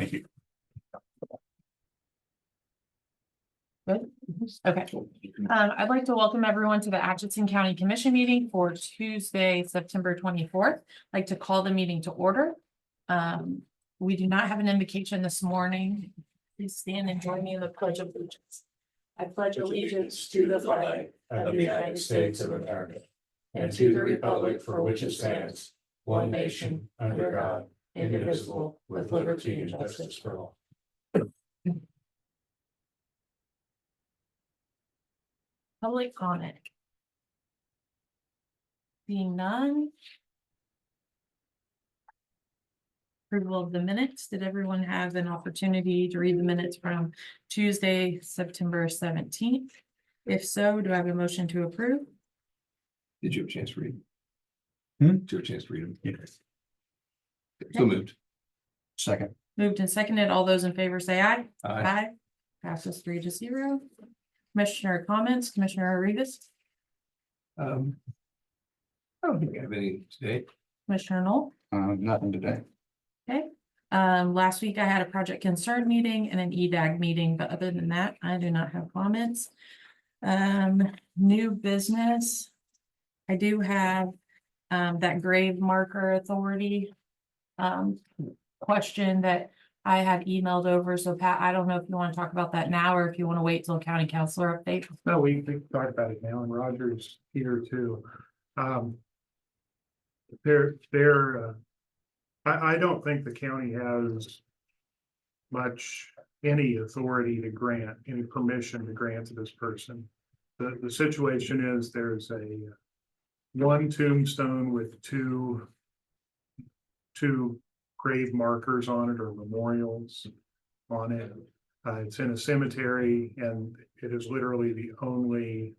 Thank you. Good. Okay. I'd like to welcome everyone to the Atchison County Commission meeting for Tuesday, September 24th. I'd like to call the meeting to order. We do not have an invocation this morning. Please stand and join me in the Pledge of Allegiance. I pledge allegiance to the flag of the United States of America and to the republic for which it stands, one nation, under God, indivisible, with liberty and justice for all. Public comment. Seeing none. Approval of the minutes. Did everyone have an opportunity to read the minutes from Tuesday, September 17th? If so, do I have a motion to approve? Did you have a chance to read? Did you have a chance to read them? Yes. So moved. Second. Moved and seconded. All those in favor say aye. Aye. Passes 3-0. Commissioner comments, Commissioner Rivas, I don't think I have any today. Commissioner Knoll. Nothing today. Okay. Last week I had a project concern meeting and an EDAG meeting, but other than that, I do not have comments. New business. I do have that grave marker authority question that I had emailed over. So Pat, I don't know if you want to talk about that now or if you want to wait till county councilor update. No, we can talk about it now, and Roger's here too. I don't think the county has any authority to grant, any permission to grant to this person. The situation is there's one tombstone with two grave markers on it or memorials on it. It's in a cemetery and it is literally the only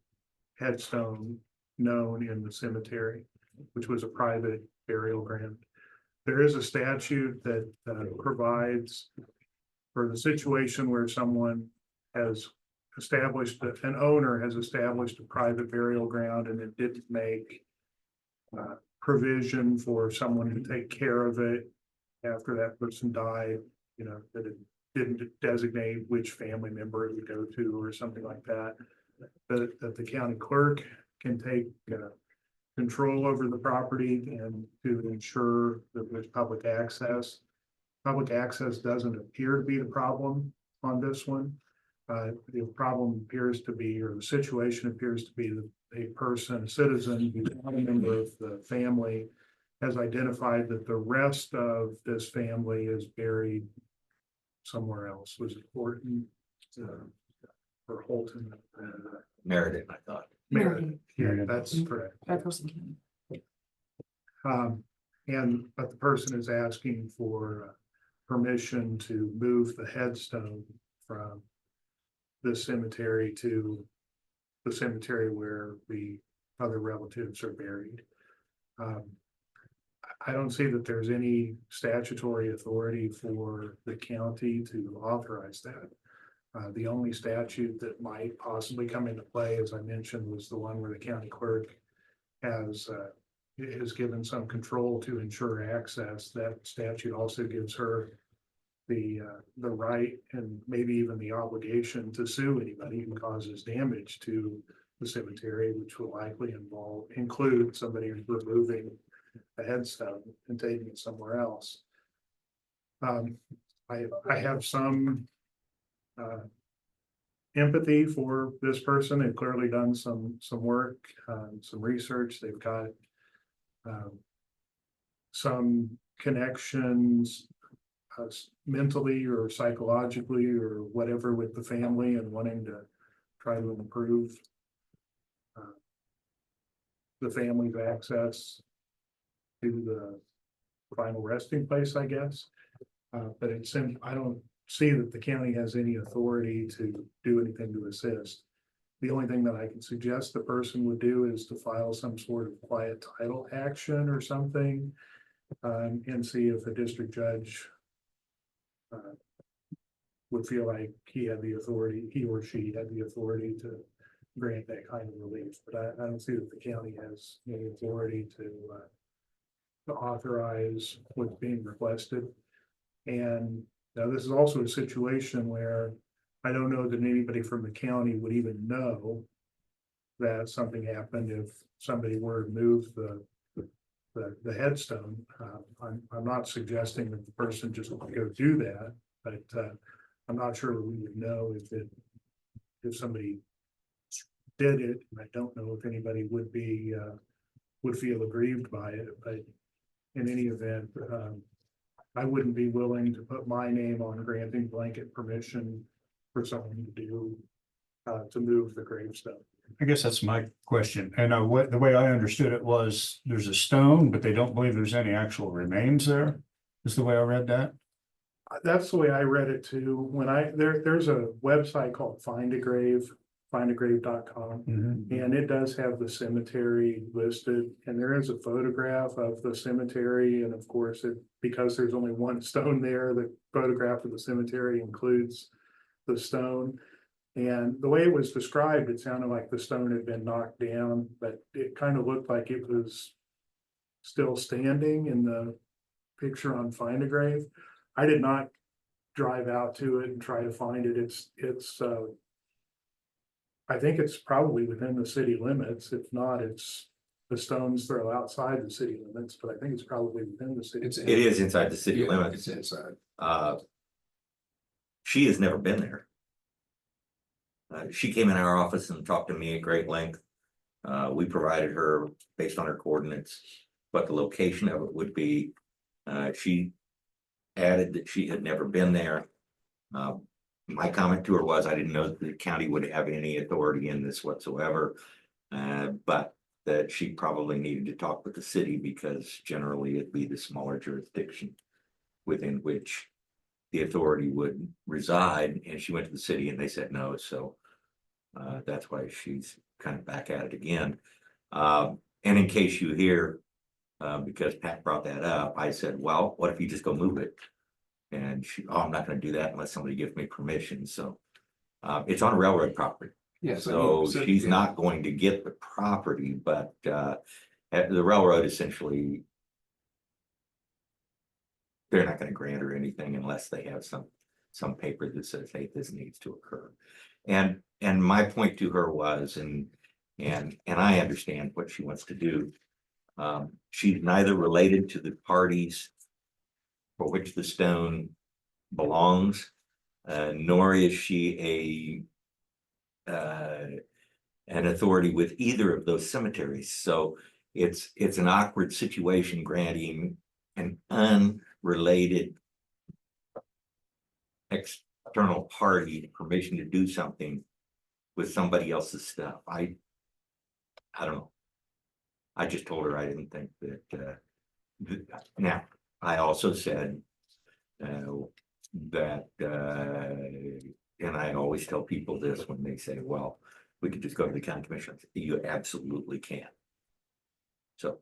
headstone known in the cemetery, which was a private burial ground. There is a statute that provides for the situation where someone has established, an owner has established a private burial ground and it didn't make provision for someone to take care of it after that person died, you know, that it didn't designate which family member it would go to or something like that. That the county clerk can take control over the property and to ensure that there's public access. Public access doesn't appear to be the problem on this one. The problem appears to be, or the situation appears to be that a person, a citizen who's not a member of the family has identified that the rest of this family is buried somewhere else. Was it Horton or Holton? Meredith, I thought. Meredith. Yeah, Meredith. that's correct. That person can. But the person is asking for permission to move the headstone from the cemetery to the cemetery where the other relatives are buried. I don't see that there's any statutory authority for the county to authorize that. The only statute that might possibly come into play, as I mentioned, was the one where the county clerk has given some control to ensure access. That statute also gives her the right and maybe even the obligation to sue anybody who causes damage to the cemetery, which will likely include somebody removing a headstone and taking it somewhere else. I have some empathy for this person. They've clearly done some work, some research. They've got some connections mentally or psychologically or whatever with the family and wanting to try to improve the family's access to the final resting place, I guess. But I don't see that the county has any authority to do anything to assist. The only thing that I can suggest the person would do is to file some sort of quiet title action or something, and see if a district judge would feel like he or she had the authority to grant that kind of relief. But I don't see that the county has any authority to authorize what's being requested. And Now, this is also a situation where I don't know that anybody from the county would even know that something happened if somebody were to move the headstone. I'm not suggesting that the person just go do that, but I'm not sure that we would know if somebody did it. And I don't know if anybody would feel aggrieved by it, but in any event, I wouldn't be willing to put my name on granting blanket permission for someone to move the gravestone. I guess that's my question. And the way I understood it was there's a stone, but they don't believe there's any actual remains there. Is the way I read that? That's the way I read it too. When there's a website called findagrave.com, and it does have the cemetery listed, and there is a photograph of the cemetery. And of course, because there's only one stone there, the photograph of the cemetery includes the stone. And the way it was described, it sounded like the stone had been knocked down, but it kind of looked like it was still standing in the picture on Find a Grave. I did not drive out to it and try to find it. I think it's probably within the city limits. If not, it's the stones throw outside the city limits, but I think it's probably within the city. It's- It is inside the city Yeah, limits. it's inside. She has never been there. She came in our office and talked to me at great length. We provided her, based on her coordinates, what the location of it would be. She added that she had never been there. My comment to her was, I didn't know that the county would have any authority in this whatsoever. But that she probably needed to talk with the city, because generally it'd be the smaller jurisdiction within which the authority would reside. And she went to the city and they said no, so that's why she's kind of back at it again. And in case you hear, because Pat brought that up, I said, well, what if you just go move it? And she, oh, I'm not gonna do that unless somebody gives me permission. So it's on railroad property. Yes. So she's not going to get the property, but the railroad essentially, they're not gonna grant her anything unless they have some paper that says, hey, this needs to occur. And my point to her was, and I understand what she wants to do. She's neither related to the parties for which the stone belongs, nor is she an authority with either of those cemeteries. So it's an awkward situation granting an unrelated external party permission to do something with somebody else's stuff. I don't know. I just told her I didn't think that. Now, I also said that, and I always tell people this when they say, well, we could just go to the county commission. You absolutely can. So.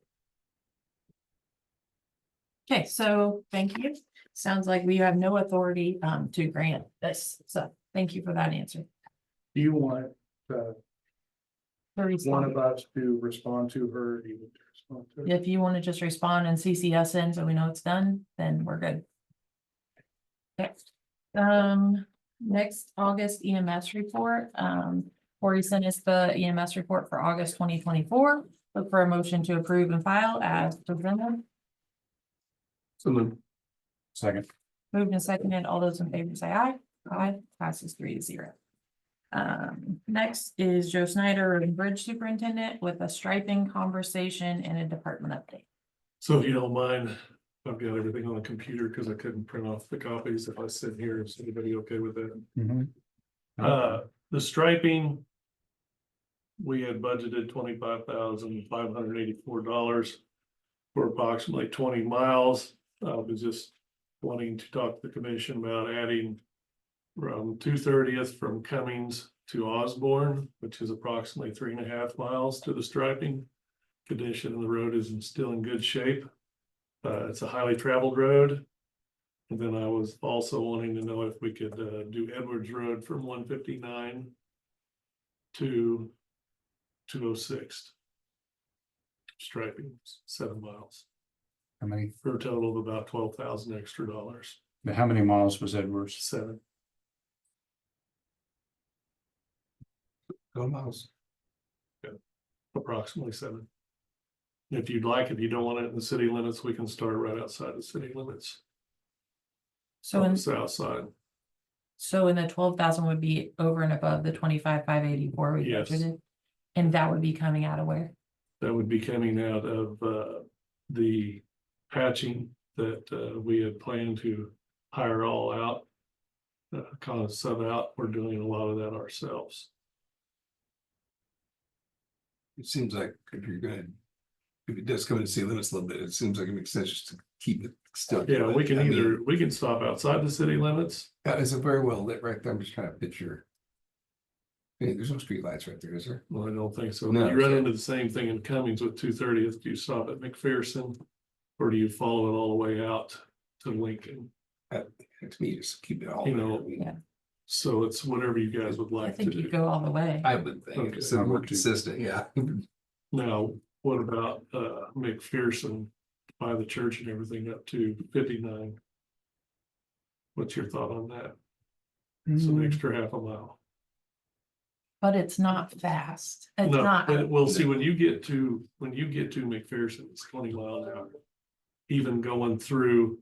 Okay, so thank you. Sounds like we have no authority to grant this. So thank you for that answer. Do you want The one response. of us to respond to her? Do you want to respond to her? If you want to just respond and CC us in so we know it's done, then we're good. Okay. Next August EMS report. Corey sent us the EMS report for August 2024. Look for a motion to approve and file as presented. So Second. Moved and seconded. All those in favor say aye. Aye. Passes 3-0. Next is Joe Snyder, Road and Bridge Superintendent, with a striping conversation and a department update. So if you don't mind, I've got everything on the computer because I couldn't print off the copies. If I sit here, is anybody okay with that? The striping. We had budgeted $25,584 for approximately 20 miles. I was just wanting to talk to the commission about adding from 230th from Cummings to Osborne, which is approximately 3.5 miles to the striping. Condition of the road is still in good shape. It's a highly traveled road. And then I was also wanting to know if we could do Edwards Road from 159 to 206. Striping 7 miles How many? for a total of about $12,000 extra. How many miles was Edwards? 7. Go miles. Approximately 7. If you'd like, if you don't want it in the city limits, we can start right outside the city limits So on in, the south side. so in the 12,000 would be over and above the 25,584 we Yes. budgeted? And that would be coming out of where? That would be coming out of the patching that we had planned to hire all out. Kind of sub out, we're doing a lot of that ourselves. It seems like if you're gonna, if it does come in the city limits a little bit, it seems like it makes sense just to keep it still. Yeah, we can I mean, either, we can stop outside the city limits. that is a very well lit right there. I'm just trying to picture. Hey, there's no street lights right there, is there? Well, I don't think so. No, You run so- into the same thing in Cummings with 230th. Do you stop at McPherson? Or do you follow it all the way out to Lincoln? To me, just keep it all. You know, there. Yeah. So it's whatever you guys would I like to think you do. go all the way. I would think Okay. it's more consistent, yeah. Now, what about McPherson by the church and everything up to 59? What's your thought on that? It's an extra half a mile. But it's not fast. It's No, not, but we'll see, when you get to McPherson, it's 20 miles an hour. Even going through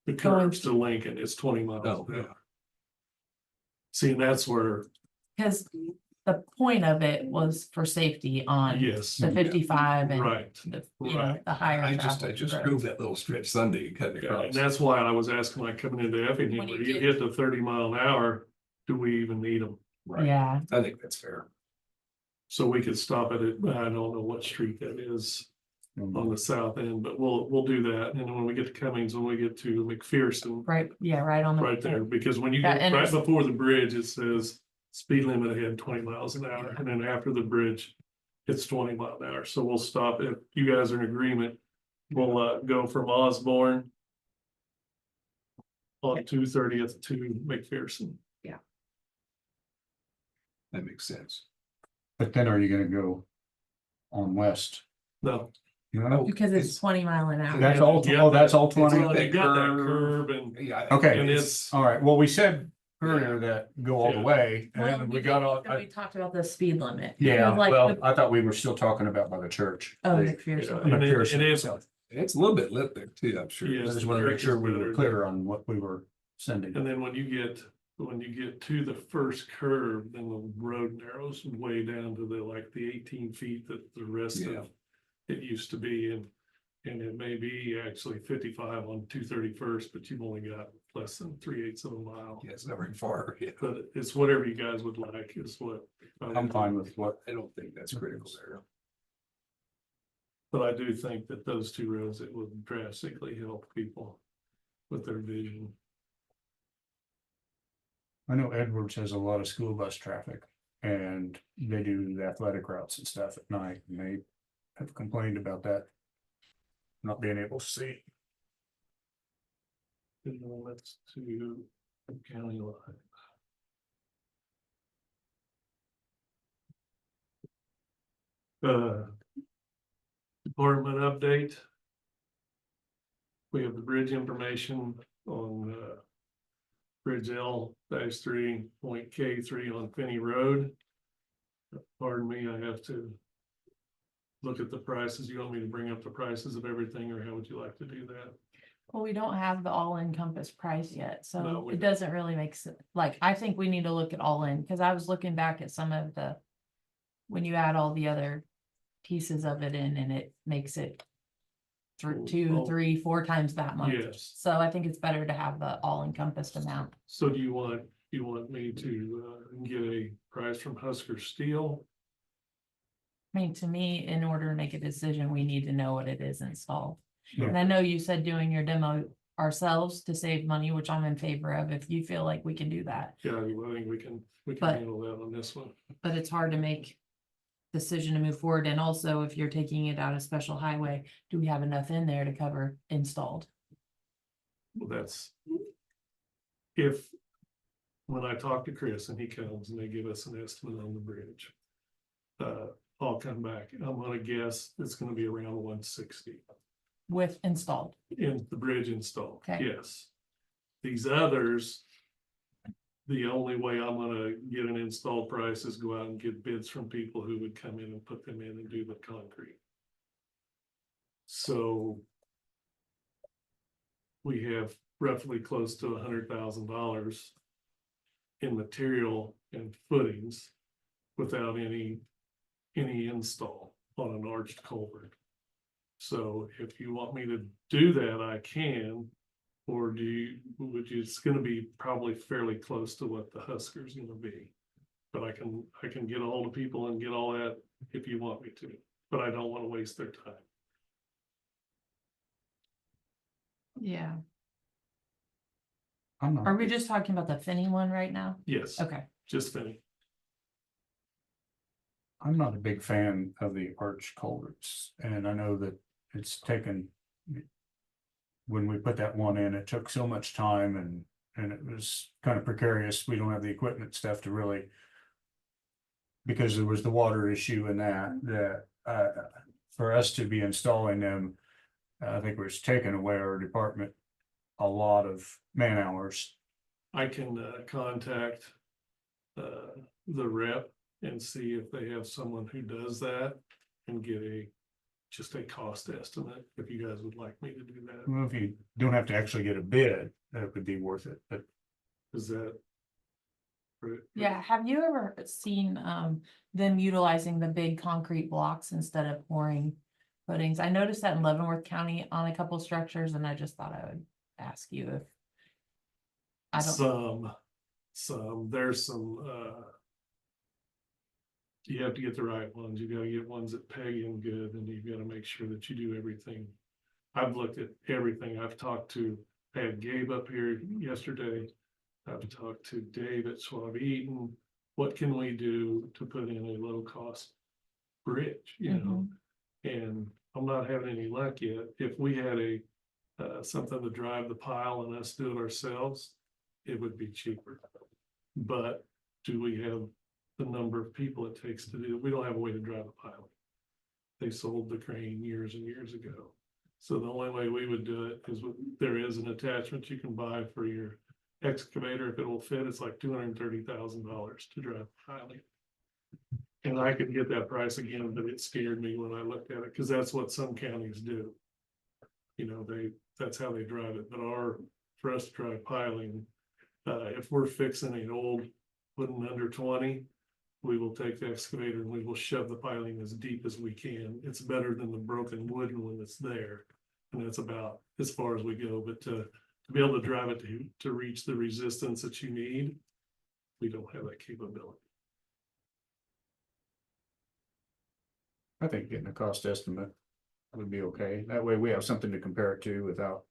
the Going curves to Lincoln, it's 20 miles Oh, an yeah. hour. See, and that's where, because the point of it was for safety on yes, the 55 and right. the, you know, Right. the higher. I traffic just roads. drove that little stretch Sunday, cut Yeah, across. and that's why I was asking, like, coming into Effingham, When you where you get- hit the 30 mile an hour, do we even need them? Right, Yeah, I think that's fair. So we could stop at it, I don't know what street that is on the south end, but we'll do that. And then when we get to Cummings, when we get to McPherson, right, yeah, right on the. right there, because when you That get right intersection. before the bridge, it says speed limit ahead 20 miles an hour, and then after the bridge, it's 20 mile an hour. So we'll stop if you guys are in agreement. We'll go from Osborne on 230th to McPherson. That makes sense. But then are you gonna go on west? No, No, Because it's 20 mile an hour. that's all, oh, that's all It's 20? all- well, you got that curve. curve and Yeah. Okay. and it's All right, well, we said earlier that go all the Yeah. way, and Well, then we got all, We talked about the speed limit. yeah, Because, like, well, the- I thought we were still talking about by the church. Oh, The- yeah, McPherson. and it McPherson. is, So It's a little bit lit there too, I'm sure. Yeah. I just wanted to make sure we were clear on what we were sending. and then when you get to the first curve, then the road narrows way down to the 18 feet that the rest Yeah. of it used to be, and it may be actually 55 on 231st, but you've only got less than 3/8 of a mile. Yeah, it's not very far. Yeah. But it's whatever you guys would like is what. I'm fine with what, I don't think that's critical there. But I do think that those two roads, it would drastically help people with their vision. I know Edwards has a lot of school bus traffic, and they do the athletic routes and stuff at night, and they have complained about that. Not being able to see. And then that's to county line. Department update. We have the bridge information on Bridge L-3.K3 on Finney Road. Pardon me, I have to look at the prices. You want me to bring up the prices of everything, or how would you like to do that? Well, we don't have the all encompass price yet, No, so we it don't. doesn't really make sense. Like, I think we need to look at all in, because I was looking back at some of the. When you add all the other pieces of it in, and it makes it. Oh. 2, 3, 4 times that much. Yes. So I think it's better to have the all encompassed amount. So do you want me to get a price from Husker Steel? I mean, to me, in order to make a decision, we need to know what it is installed. Yeah. And I know you said doing your demo ourselves to save money, which I'm in favor of, if you feel like we can do that. Yeah, I think we can But- handle that on this one. But it's hard to make decision to move forward. And also, if you're taking it out of special highway, do we have enough in there to cover installed? Well, that's. If, when I talk to Chris and he comes and they give us an estimate on the bridge. I'll come back. I'm gonna guess it's gonna be around 160 With installed, in the bridge install. Okay. Yes. These others, the only way I'm gonna get an install price is go out and get bids from people who would come in and put them in and do the concrete. So we have roughly close to $100,000 in material and footings without any install on an arched culvert. So if you want me to do that, I can, or it's gonna be probably fairly close to what the Husker's gonna be. But I can get a hold of people and get all that if you want me to, but I don't wanna waste their time. Yeah. I'm not, Are we just talking about the Finney one right now? Yes, Okay. just Finney. I'm not a big fan of the arch culverts, and I know that it's taken. When we put that one in, it took so much time and it was kind of precarious. We don't have the equipment stuff to really. Because there was the water issue and that for us to be installing them, I think we're taking away our department a lot of man hours. I can contact the rep and see if they have someone who does that and get just a cost estimate, if you guys would like me to do that. Well, if you don't have to actually get a bid, that would be worth it, but Is that? Yeah, have you ever seen them utilizing the big concrete blocks instead of pouring footings? I noticed that in Leavenworth County on a couple structures, and I just thought I would ask you if. I don't, There's some, you have to get the right ones. You gotta get ones that peg in good, and you gotta make sure that you do everything. I've looked at everything. I had Gabe up here yesterday. I've talked to Dave at Schwab Eaton. What can we do to put in a low cost bridge, you know? And I'm not having any luck yet. If we had something to drive the pile and us do it ourselves, it would be cheaper. But do we have the number of people it takes to do it? We don't have a way to drive a pile. They sold the crane years and years ago. So the only way we would do it is there is an attachment you can buy for your excavator. If it will fit, it's like $230,000 to drive piling. And I could get that price again, but it scared me when I looked at it, because that's what some counties do. You know, that's how they drive it. But for us to drive piling, if we're fixing an old wooden under 20, we will take the excavator and we will shove the piling as deep as we can. It's better than the broken wooden one that's there. And that's about as far as we go. But to be able to drive it to reach the resistance that you need, we don't have that capability. I think getting a cost estimate would be okay. That way we have something to compare it to without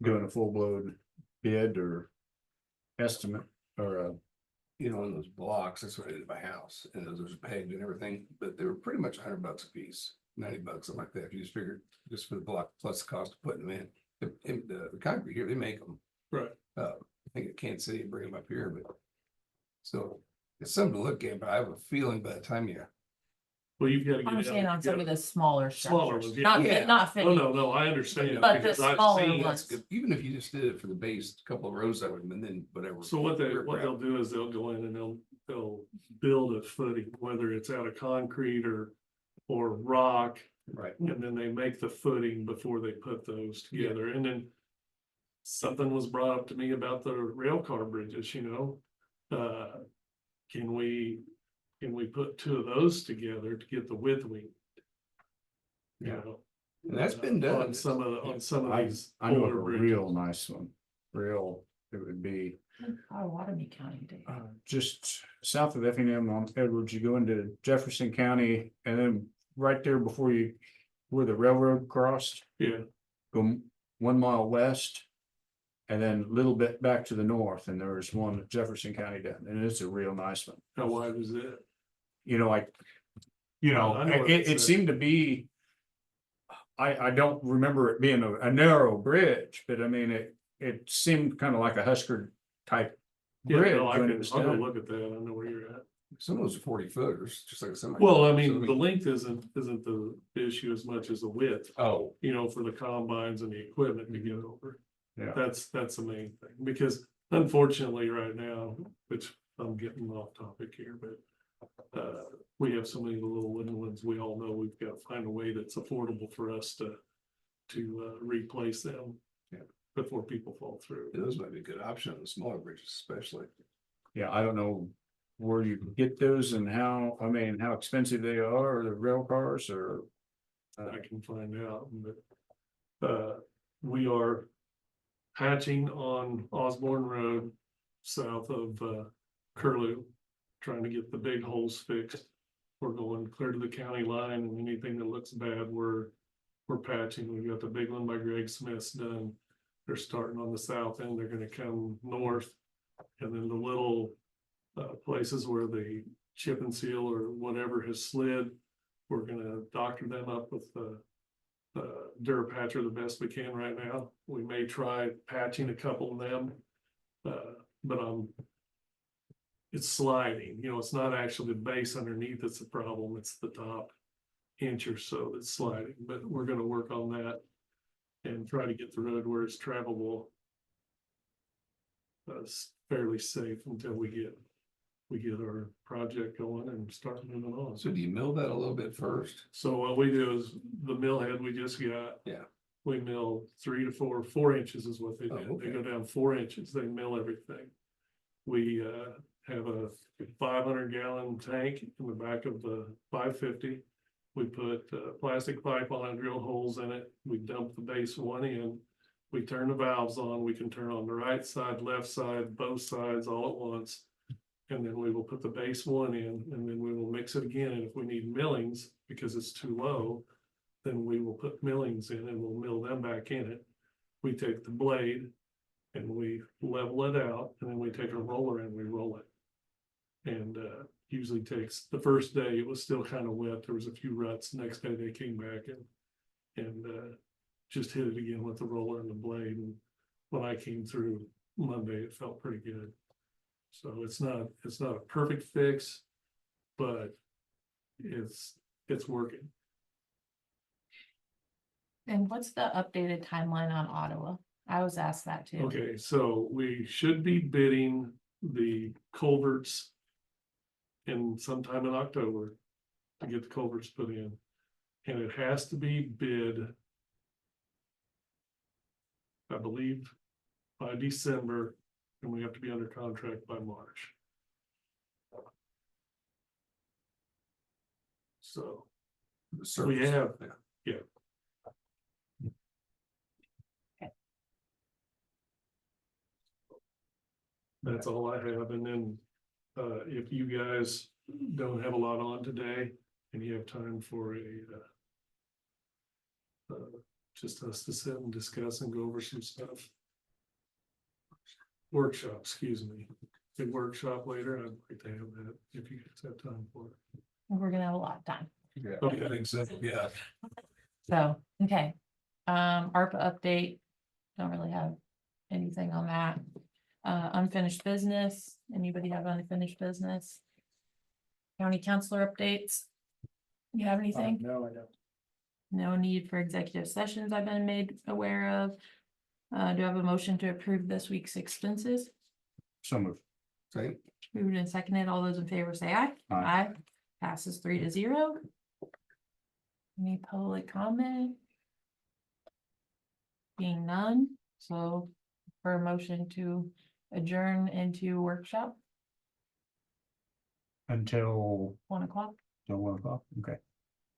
doing a full blown bid or estimate or You know, on those blocks, that's what I did at my house, and those are pegged and everything, but they were pretty much $100 a piece, $90, something like that. If you just figured just for the block plus the cost of putting them in. The concrete here, they make them. Right. I think at K.S.A. bring them up here, but. So it's something to look at, but I have a feeling by the time you. Well, you've got to get. I'm saying on some of the smaller Smaller structures, ones, yeah. not, Yeah. not Oh, Finney. no, I understand. But the because I've smaller seen- ones. That's good. Even if you just did it for the base, a couple of rows of them, and then whatever. So what riprap. they'll do is they'll go in and they'll build a footing, whether it's out of concrete or rock. Right. And then they make the footing before they put those together. And then something was brought up to me about the rail car bridges, you know? Can we put two of those together to get the width we need? You Yeah. know? And that's been done. On some of I these. know of older a bridges. real nice one. It would be Potawatomi County did. just south of Effingham on Edwards. You go into Jefferson County and then right there before where the railroad crossed, Yeah, go 1 mile west. And then a little bit back to the north, and there's one that Jefferson County done, and it's a real nice one. how wide was it? You know, I know what it it said. seemed to be. I don't remember it being a narrow bridge, but I mean, it seemed kind of like a Husker type Yeah, bridge no, when it I'll was go done. look at that. I know where you're at. Some of those are 40 footers, just like some. Well, I mean, the length isn't the issue as much as the width, Oh, you know, for the combines and the equipment to get over. Yeah. That's the main thing, because unfortunately right now, which I'm getting off topic here, but. We have so many little ones, we all know we've got to find a way that's affordable for us to replace them. Yeah. Before people fall through. Those might be a good option on the smaller bridges especially. Yeah, I don't know where you can get those and how, I mean, how expensive they are, or the rail cars, or. I can find out, but, we are patching on Osborne Road south of, Curlew, trying to get the big holes fixed. We're going clear to the county line, and anything that looks bad, we're patching. We've got the big one by Greg Smith's done. They're starting on the south end, they're gonna come north. And then the little, places where the chip and seal or whatever has slid, we're gonna doctor them up with the Durapatcher the best we can right now. We may try patching a couple of them. But it's sliding, you know, it's not actually the base underneath that's the problem, it's the top inch or so that's sliding, but we're gonna work on that. And try to get the road where it's travelable. That's fairly safe until we get our project going and start moving on. So do you mill that a little bit first? So what we do is the mill head we just got. Yeah. We mill 3 to 4 inches is what they do. Oh, They okay. go down 4 inches, they mill everything. We have a 500-gallon tank in the back of the 550. We put plastic pipe on it, drill holes in it. We dump the base one in. We turn the valves on. We can turn on the right side, left side, both sides all at once. And then we will put the base one in, and then we will mix it again. And if we need millings because it's too low, then we will put millings in and we'll mill them back in it. We take the blade and we level it out, and then we take a roller and we roll it. And usually takes, the first day it was still kind of wet, there was a few ruts. Next day they came back and just hit it again with the roller and the blade. And when I came through Monday, it felt pretty good. So it's not a perfect fix, but it's working. And what's the updated timeline on Ottawa? I was asked that too. Okay, so we should be bidding the culverts in sometime in October to get the culverts put in. And it has to be bid, I believe, by December, and we have to be under contract by March. So The we surface? have, Yeah. that's all I have. And then if you guys don't have a lot on today and you have time for just us to sit and discuss and go over some stuff. Workshop, excuse me. The workshop later, I'd like to have that if you guys have time for it. We're gonna have a lot of time. Yeah, Okay. I think so, yeah. So, okay. ARPA update. Don't really have anything on that. Unfinished business. Anybody have unfinished business? County councilor updates. You have anything? No, I don't. No need for executive sessions I've been made aware of. Do I have a motion to approve this week's expenses? So moved. Say, Moved and seconded. All those in favor say aye. Aye. Passes 3-0. Any public comment? Being none, so for a motion to adjourn into workshop, Until 1 o'clock. 1 o'clock, okay.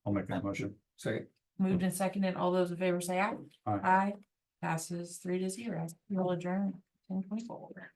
I'll make that motion. say. Moved and seconded. All those in favor say aye. Aye. Aye. Passes 3-0. We'll adjourn 10:24.